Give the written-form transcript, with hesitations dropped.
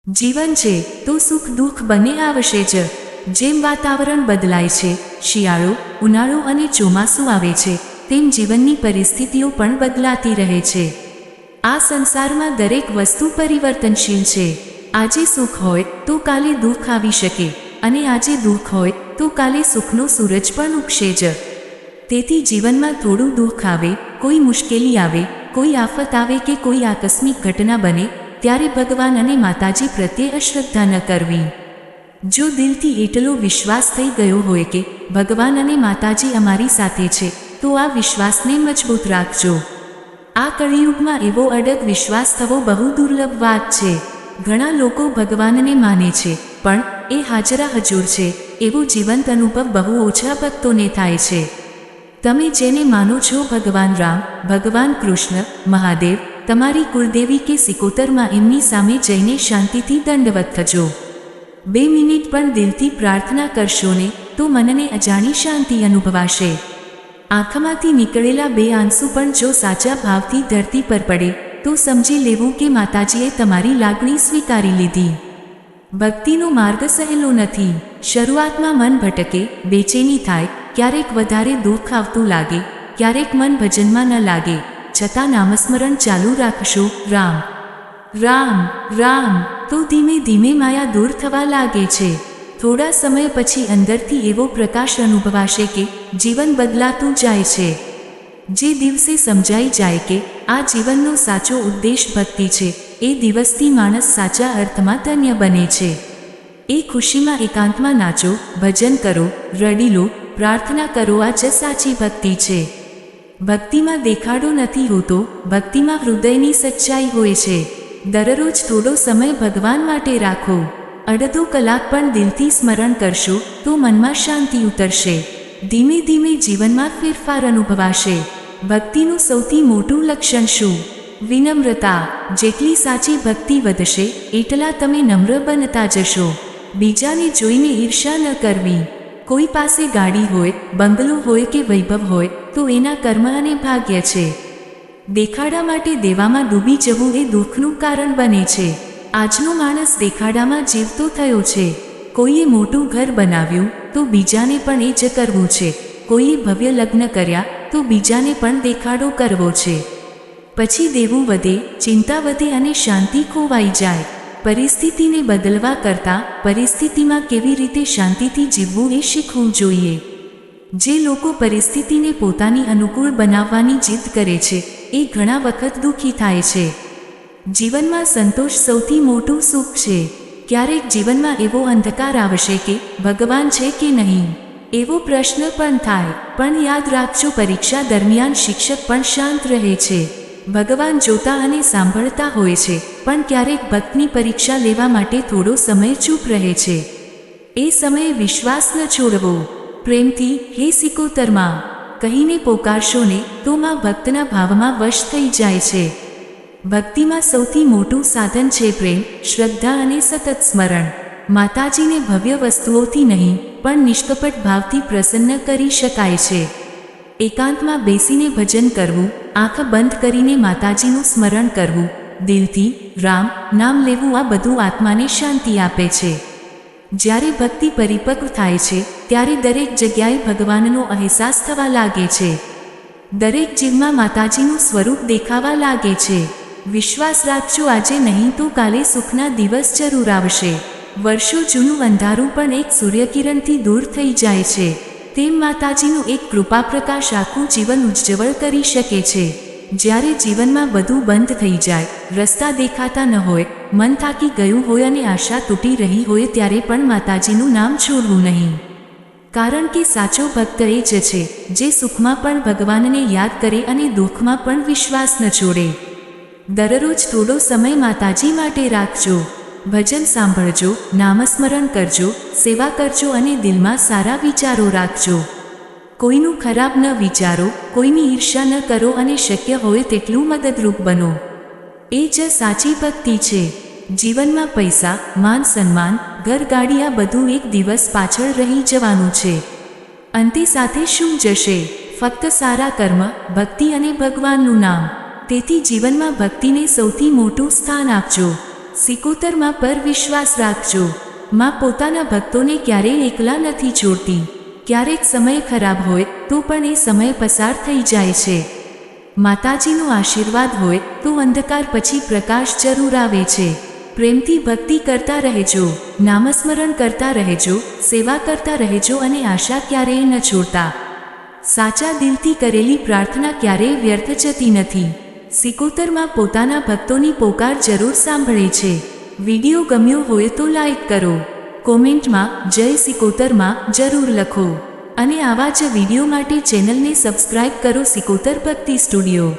જીવન છે તો સુખ દુઃખ બંને આવશે જ. જેમ વાતાવરણ બદલાય છે, શિયાળો, ઉનાળો અને ચોમાસું આવે છે, તેમ જીવનની પરિસ્થિતિઓ પણ બદલાતી રહે છે. આ સંસારમાં દરેક વસ્તુ પરિવર્તનશીલ છે. આજે સુખ હોય તો કાલે દુઃખ આવી શકે, અને આજે દુઃખ હોય તો કાલે સુખનો સૂરજ પણ ઉગશે જ. તેથી જીવનમાં થોડું દુઃખ આવે, કોઈ મુશ્કેલી આવે, કોઈ આફત આવે કે કોઈ આકસ્મિક ઘટના બને, ત્યારે ભગવાન અને માતાજી પ્રત્યે અશ્રદ્ધા ન કરવી. જો દિલથી એટલો વિશ્વાસ થઈ ગયો હોય કે ભગવાન અને માતાજી અમારી સાથે છે, તો આ વિશ્વાસને મજબૂત રાખજો. આ કળિયુગમાં એવો અડગ વિશ્વાસ થવો બહુ દુર્લભ વાત છે. ઘણા લોકો ભગવાનને માને છે, પણ એ હાજરા હજુર છે એવો જીવંત અનુભવ બહુ ઓછા ભક્તોને થાય છે. તમે જેને માનો છો, ભગવાન રામ, ભગવાન કૃષ્ણ, મહાદેવ, તમારી કુળદેવી કે સિકોતરમાં, એમની સામે જઈને શાંતિથી દંડવત થજો. 2 મિનિટ પણ દિલથી પ્રાર્થના કરશો ને, તો મનને અજાણી શાંતિ અનુભવાશે. આંખમાંથી નીકળેલા 2 આંસુ પણ જો સાચા ભાવથી ધરતી પર પડે, તો સમજી લેવું કે માતાજીએ તમારી લાગણી સ્વીકારી લીધી. ભક્તિનો માર્ગ સહેલો નથી. શરૂઆતમાં મન ભટકે, બેચેની થાય, ક્યારેક વધારે દુઃખ આવતું લાગે, ક્યારેક મન ભજનમાં ન લાગે, છતાં નામસ્મરણ ચાલુ રાખશો, રામ રામ રામ, તો ધીમે ધીમે માયા દૂર થવા લાગે છે. થોડા સમય પછી અંદરથી એવો પ્રકાશ અનુભવાશે કે જીવન બદલાતું જાય છે. જે દિવસે સમજાઈ જાય કે આ જીવનનો સાચો ઉદ્દેશ ભક્તિ છે, એ દિવસથી માણસ સાચા અર્થમાં ધન્ય બને છે. એ ખુશીમાં એકાંતમાં નાચો, ભજન કરો, રડી લો, પ્રાર્થના કરો. આ જ સાચી ભક્તિ છે. ભક્તિમાં દેખાડો નથી હોતો, ભક્તિમાં હૃદયની સચ્ચાઈ હોય છે. દરરોજ થોડો સમય ભગવાન માટે રાખો. અડધો કલાક પણ દિલથી સ્મરણ કરશો તો મનમાં શાંતિ ઉતરશે. ધીમે ધીમે જીવનમાં ફેરફાર અનુભવાશે. ભક્તિનું સૌથી મોટું લક્ષણ શું? વિનમ્રતા. જેટલી સાચી ભક્તિ વધશે, એટલા તમે નમ્ર બનતા જશો. બીજાને જોઈને ઈર્ષા ન કરવી. કોઈ પાસે ગાડી હોય, બંગલો હોય કે વૈભવ હોય, તો એના કર્મ અને ભાગ્ય છે. દેખાડા માટે દેવામાં ડૂબી જવું એ દુઃખનું કારણ બને છે. આજનો માણસ દેખાડામાં જીવતો થયો છે. કોઈએ મોટું ઘર બનાવ્યું તો બીજાને પણ એ જ કરવું છે. કોઈએ ભવ્ય લગ્ન કર્યા તો બીજાને પણ દેખાડો કરવો છે. પછી દેવું વધે, ચિંતા વધે અને શાંતિ ખોવાઈ જાય. પરિસ્થિતિને બદલવા કરતાં પરિસ્થિતિમાં કેવી રીતે શાંતિથી જીવવું એ શીખવું જોઈએ. જે લોકો પરિસ્થિતિને પોતાની અનુકૂળ બનાવવાની જીદ કરે છે, એ ઘણા વખત દુઃખી થાય છે. જીવનમાં સંતોષ સૌથી મોટું સુખ છે. ક્યારેક જીવનમાં એવો અંધકાર આવશે કે ભગવાન છે કે નહીં, એવો પ્રશ્ન પણ થાય. પણ યાદ રાખજો, પરીક્ષા દરમિયાન શિક્ષક પણ શાંત રહે છે. ભગવાન જોતા અને સાંભળતા હોય છે, પણ ક્યારેક ભક્તની પરીક્ષા લેવા માટે થોડો સમય ચૂપ રહે છે. એ સમયે વિશ્વાસ ન છોડવો. પ્રેમથી, હે સિકોતરમાં, કહીને પોકારશો ને, તો માં ભક્તના ભાવમાં વશ થઈ જાય છે. ભક્તિમાં સૌથી મોટું સાધન છે પ્રેમ, શ્રદ્ધા અને સતત સ્મરણ. માતાજીને ભવ્ય વસ્તુઓથી નહીં, પણ નિષ્કપટ ભાવથી પ્રસન્ન કરી શકાય છે. એકાંતમાં બેસીને ભજન કરવું, આંખ બંધ કરીને માતાજીનું સ્મરણ કરવું, દિલથી રામ નામ લેવું, આ બધું આત્માને શાંતિ આપે છે. જ્યારે ભક્તિ પરિપક્વ થાય છે, ત્યારે દરેક જગ્યાએ ભગવાનનો અહેસાસ થવા લાગે છે. દરેક જીવમાં માતાજીનું સ્વરૂપ દેખાવા લાગે છે. વિશ્વાસ રાખજો, આજે નહીં તો કાલે સુખના દિવસ જરૂર આવશે. વર્ષો જૂનું અંધારું પણ એક સૂર્યકિરણથી દૂર થઈ જાય છે. તેમ માતાજીનું એક કૃપા પ્રકાશ આખું જીવન ઉજ્જવળ કરી શકે છે. જ્યારે જીવનમાં બધું બંધ થઈ જાય, રસ્તા દેખાતા ન હોય, મન થાકી ગયું હોય અને આશા તૂટી રહી હોય, ત્યારે પણ માતાજીનું નામ છોડવું નહીં. કારણ કે સાચો ભક્ત એ જ છે જે સુખમાં પણ ભગવાનને યાદ કરે અને દુઃખમાં પણ વિશ્વાસ ન છોડે. દરરોજ થોડો સમય માતાજી માટે રાખજો. ભજન સાંભળજો, નામસ્મરણ કરજો, સેવા કરજો અને દિલમાં સારા વિચારો રાખજો. કોઈનું ખરાબ ન વિચારો, કોઈની ઈર્ષા ન કરો અને શક્ય હોય તેટલું મદદરૂપ બનો. એ જ સાચી ભક્તિ છે. જીવનમાં પૈસા, માન સન્માન, ઘર ગાડી, આ બધું એક દિવસ પાછળ રહી જવાનું છે. અંતે સાથે શું જશે? ફક્ત સારા કર્મ, ભક્તિ અને ભગવાનનું નામ. તેથી જીવનમાં ભક્તિને સૌથી મોટું સ્થાન આપજો. સિકોતરમાં પર વિશ્વાસ રાખજો. માં પોતાના ભક્તોને ક્યારેય એકલા નથી છોડતી. ક્યારેક સમય ખરાબ હોય તો પણ એ સમય પસાર થઈ જાય છે. માતાજીનો આશીર્વાદ હોય તો અંધકાર પછી પ્રકાશ જરૂર આવે છે. પ્રેમથી ભક્તિ કરતા રહેજો, નામસ્મરણ કરતા રહેજો, સેવા કરતા રહેજો અને આશા ક્યારેય ન છોડતા. સાચા દિલથી કરેલી પ્રાર્થના ક્યારેય વ્યર્થ જતી નથી. સિકોતરમાં પોતાના ભક્તોની પોકાર જરૂર સાંભળે છે. વિડીયો ગમ્યો હોય તો લાઈક કરો, કોમેન્ટમાં જય સિકોતરમાં જરૂર લખો અને આવા જ વિડીયો માટે ચેનલને સબસ્ક્રાઇબ કરો. સિકોતર ભક્તિ સ્ટુડિયો.